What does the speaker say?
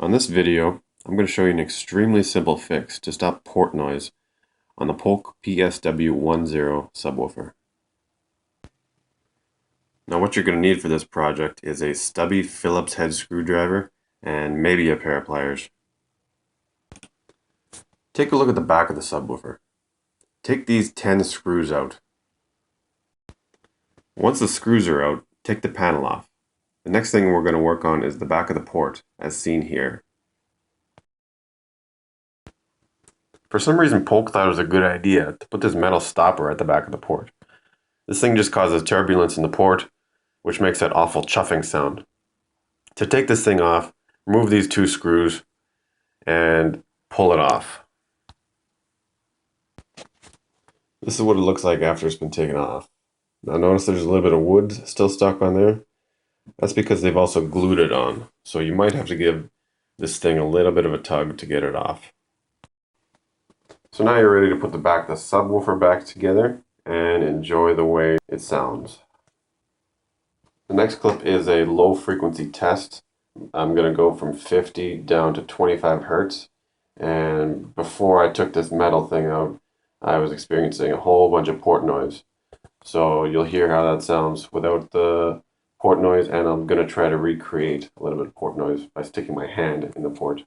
On this video, I'm going to show you an extremely simple fix to stop port noise on the Polk PSW10 subwoofer. Now what you're going to need for this project is a stubby Phillips head screwdriver and maybe a pair of pliers. Take a look at the back of the subwoofer. Take these 10 screws out. Once the screws are out, take the panel off. The next thing we're going to work on is the back of the port, as seen here. For some reason, Polk thought it was a good idea to put this metal stopper at the back of the port. This thing just causes turbulence in the port, which makes that awful chuffing sound. To take this thing off, remove these 2 screws and pull it off. This is what it looks like after it's been taken off. Now notice there's a little bit of wood still stuck on there. That's because they've also glued it on, so you might have to give this thing a little bit of a tug to get it off. So now you're ready to put the back of the subwoofer back together and enjoy the way it sounds. The next clip is a low frequency test. I'm going to go from 50 down to 25 hertz, and before I took this metal thing out, I was experiencing a whole bunch of port noise. So you'll hear how that sounds without the port noise, and I'm going to try to recreate a little bit of port noise by sticking my hand in the port.